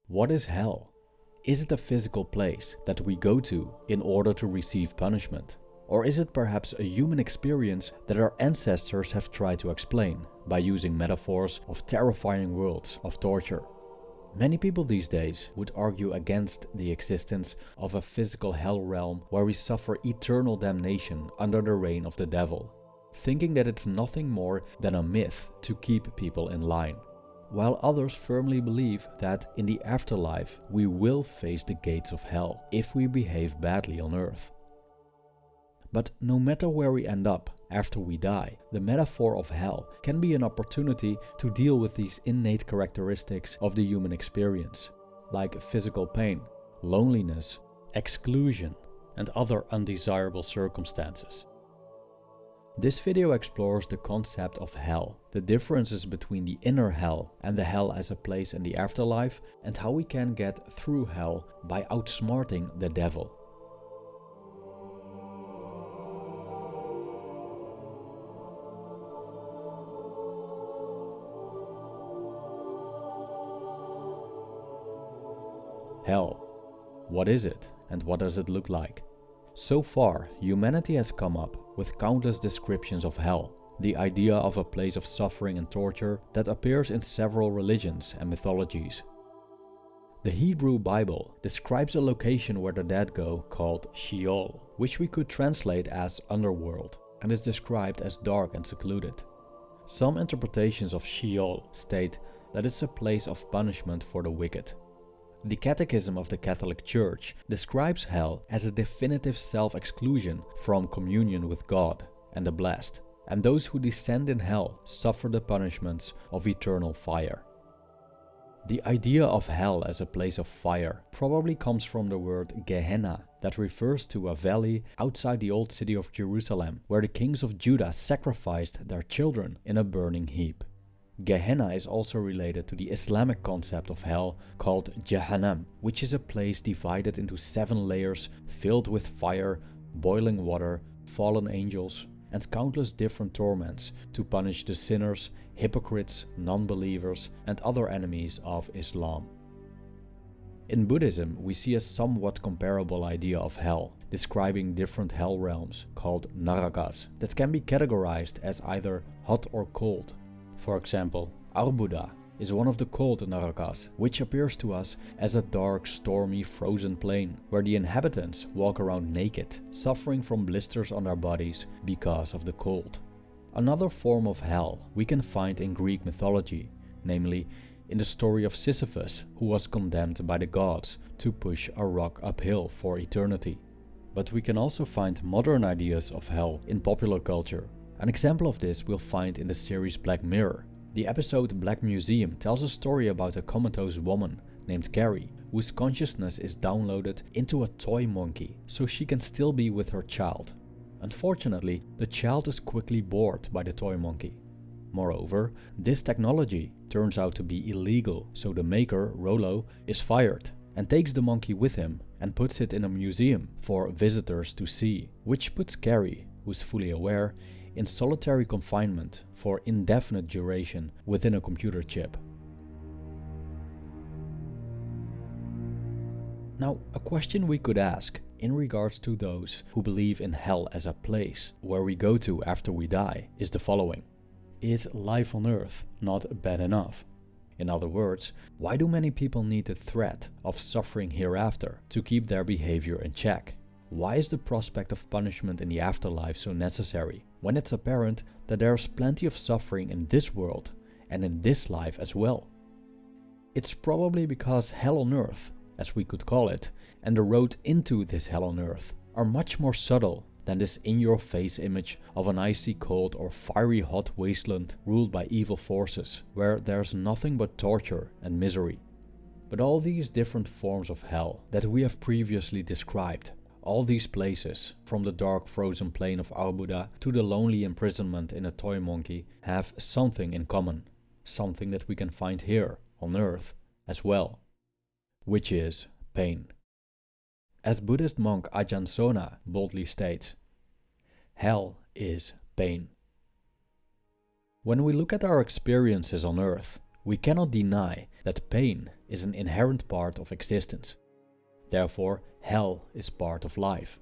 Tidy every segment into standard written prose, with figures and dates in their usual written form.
What is hell? Is it a physical place that we go to in order to receive punishment? Or is it perhaps a human experience that our ancestors have tried to explain by using metaphors of terrifying worlds of torture? Many people these days would argue against the existence of a physical hell realm where we suffer eternal damnation under the reign of the devil, thinking that it's nothing more than a myth to keep people in line, while others firmly believe that in the afterlife we will face the gates of hell if we behave badly on earth. But no matter where we end up after we die, the metaphor of hell can be an opportunity to deal with these innate characteristics of the human experience, like physical pain, loneliness, exclusion, and other undesirable circumstances. This video explores the concept of hell, the differences between the inner hell and the hell as a place in the afterlife, and how we can get through hell by outsmarting the devil. Hell. What is it and what does it look like? So far, humanity has come up with countless descriptions of hell, the idea of a place of suffering and torture that appears in several religions and mythologies. The Hebrew Bible describes a location where the dead go called Sheol, which we could translate as underworld, and is described as dark and secluded. Some interpretations of Sheol state that it's a place of punishment for the wicked. The Catechism of the Catholic Church describes hell as a definitive self-exclusion from communion with God and the blessed, and those who descend in hell suffer the punishments of eternal fire. The idea of hell as a place of fire probably comes from the word Gehenna, that refers to a valley outside the old city of Jerusalem where the kings of Judah sacrificed their children in a burning heap. Gehenna is also related to the Islamic concept of hell called Jahannam, which is a place divided into 7 layers filled with fire, boiling water, fallen angels, and countless different torments to punish the sinners, hypocrites, non-believers, and other enemies of Islam. In Buddhism, we see a somewhat comparable idea of hell, describing different hell realms called narakas that can be categorized as either hot or cold. For example, Arbuda is one of the cold narakas, which appears to us as a dark, stormy, frozen plain where the inhabitants walk around naked, suffering from blisters on their bodies because of the cold. Another form of hell we can find in Greek mythology, namely in the story of Sisyphus, who was condemned by the gods to push a rock uphill for eternity. But we can also find modern ideas of hell in popular culture. An example of this we'll find in the series Black Mirror. The episode Black Museum tells a story about a comatose woman named Carrie, whose consciousness is downloaded into a toy monkey so she can still be with her child. Unfortunately, the child is quickly bored by the toy monkey. Moreover, this technology turns out to be illegal, so the maker, Rollo, is fired and takes the monkey with him and puts it in a museum for visitors to see, which puts Carrie, who's fully aware, in solitary confinement for indefinite duration within a computer chip. Now, a question we could ask in regards to those who believe in hell as a place where we go to after we die is the following. Is life on earth not bad enough? In other words, why do many people need the threat of suffering hereafter to keep their behavior in check? Why is the prospect of punishment in the afterlife so necessary, when it's apparent that there's plenty of suffering in this world and in this life as well? It's probably because hell on earth, as we could call it, and the road into this hell on earth are much more subtle than this in-your-face image of an icy cold or fiery hot wasteland ruled by evil forces, where there's nothing but torture and misery. But all these different forms of hell that we have previously described, all these places, from the dark frozen plain of Arbuda to the lonely imprisonment in a toy monkey, have something in common, something that we can find here on earth as well, which is pain. As Buddhist monk Ajahn Sona boldly states, hell is pain. When we look at our experiences on earth, we cannot deny that pain is an inherent part of existence. Therefore, hell is part of life.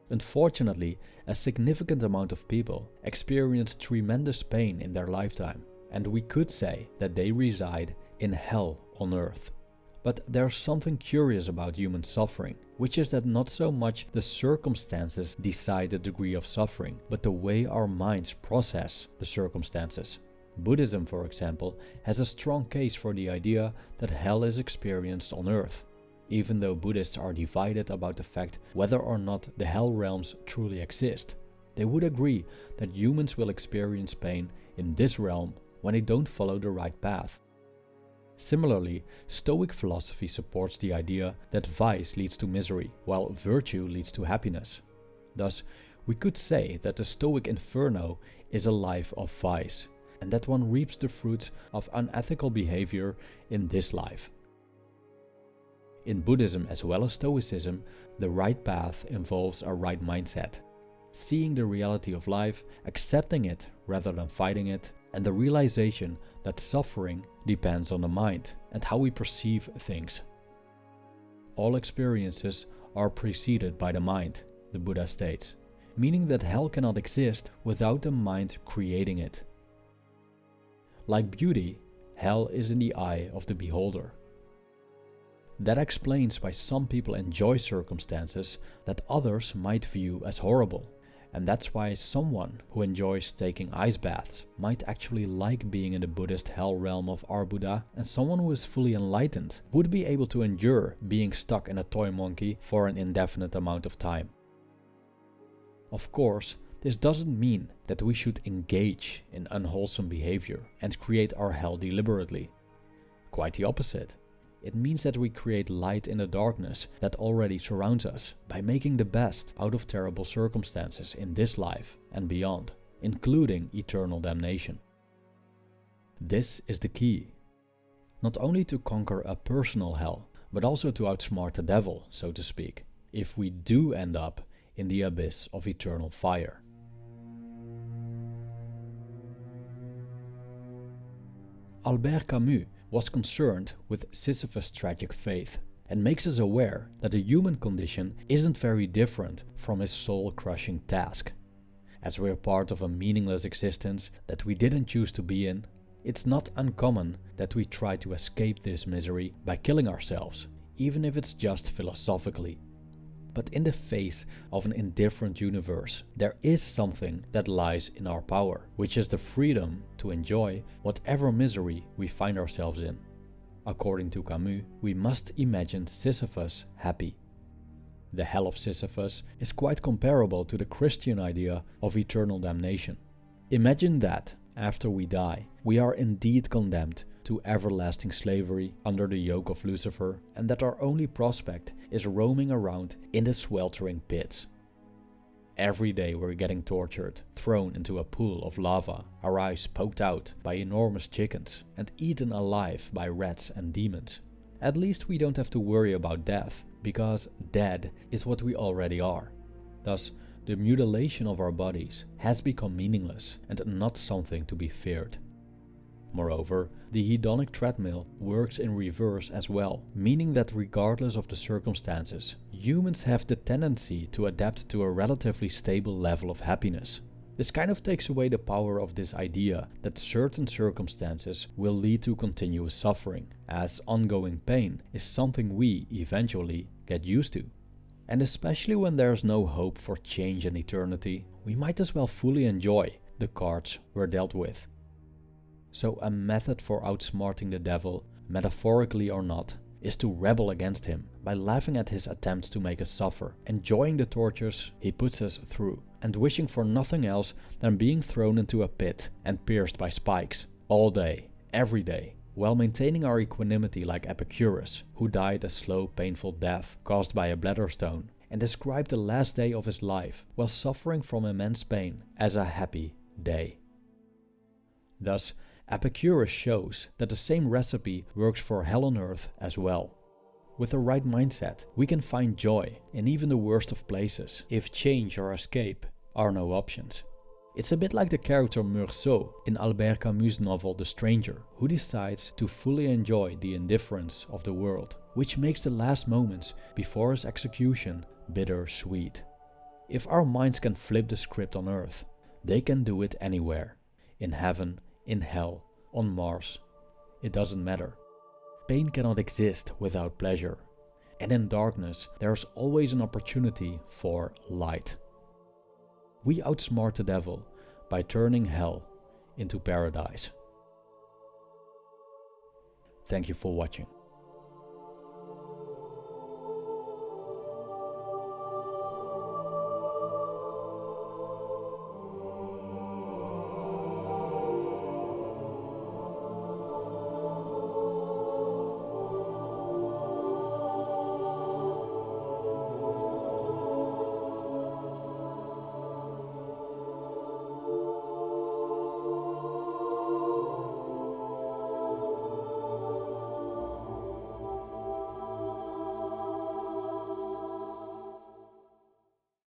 Unfortunately, a significant amount of people experience tremendous pain in their lifetime, and we could say that they reside in hell on earth. But there's something curious about human suffering, which is that not so much the circumstances decide the degree of suffering, but the way our minds process the circumstances. Buddhism, for example, has a strong case for the idea that hell is experienced on earth, even though Buddhists are divided about the fact whether or not the hell realms truly exist. They would agree that humans will experience pain in this realm when they don't follow the right path. Similarly, Stoic philosophy supports the idea that vice leads to misery, while virtue leads to happiness. Thus, we could say that the Stoic inferno is a life of vice, and that one reaps the fruits of unethical behavior in this life. In Buddhism as well as Stoicism, the right path involves a right mindset, seeing the reality of life, accepting it rather than fighting it, and the realization that suffering depends on the mind and how we perceive things. All experiences are preceded by the mind, the Buddha states, meaning that hell cannot exist without the mind creating it. Like beauty, hell is in the eye of the beholder. That explains why some people enjoy circumstances that others might view as horrible. And that's why someone who enjoys taking ice baths might actually like being in the Buddhist hell realm of our Buddha, and someone who is fully enlightened would be able to endure being stuck in a toy monkey for an indefinite amount of time. Of course, this doesn't mean that we should engage in unwholesome behavior and create our hell deliberately. Quite the opposite. It means that we create light in the darkness that already surrounds us by making the best out of terrible circumstances in this life and beyond, including eternal damnation. This is the key. Not only to conquer a personal hell, but also to outsmart the devil, so to speak, if we do end up in the abyss of eternal fire. Albert Camus was concerned with Sisyphus' tragic fate and makes us aware that the human condition isn't very different from his soul-crushing task. As we're part of a meaningless existence that we didn't choose to be in, it's not uncommon that we try to escape this misery by killing ourselves, even if it's just philosophically. But in the face of an indifferent universe, there is something that lies in our power, which is the freedom to enjoy whatever misery we find ourselves in. According to Camus, we must imagine Sisyphus happy. The hell of Sisyphus is quite comparable to the Christian idea of eternal damnation. Imagine that, after we die, we are indeed condemned to everlasting slavery under the yoke of Lucifer, and that our only prospect is roaming around in the sweltering pits. Every day we're getting tortured, thrown into a pool of lava, our eyes poked out by enormous chickens, and eaten alive by rats and demons. At least we don't have to worry about death, because dead is what we already are. Thus, the mutilation of our bodies has become meaningless and not something to be feared. Moreover, the hedonic treadmill works in reverse as well, meaning that regardless of the circumstances, humans have the tendency to adapt to a relatively stable level of happiness. This kind of takes away the power of this idea that certain circumstances will lead to continuous suffering, as ongoing pain is something we eventually get used to. And especially when there's no hope for change and eternity, we might as well fully enjoy the cards we're dealt with. So a method for outsmarting the devil, metaphorically or not, is to rebel against him by laughing at his attempts to make us suffer, enjoying the tortures he puts us through, and wishing for nothing else than being thrown into a pit and pierced by spikes, all day, every day, while maintaining our equanimity like Epicurus, who died a slow, painful death caused by a bladder stone, and described the last day of his life while suffering from immense pain as a happy day. Thus, Epicurus shows that the same recipe works for hell on earth as well. With the right mindset, we can find joy in even the worst of places, if change or escape are no options. It's a bit like the character Meursault in Albert Camus' novel The Stranger, who decides to fully enjoy the indifference of the world, which makes the last moments before his execution bitter-sweet. If our minds can flip the script on Earth, they can do it anywhere. In heaven, in hell, on Mars. It doesn't matter. Pain cannot exist without pleasure. And in darkness, there is always an opportunity for light. We outsmart the devil by turning hell into paradise. Thank you for watching.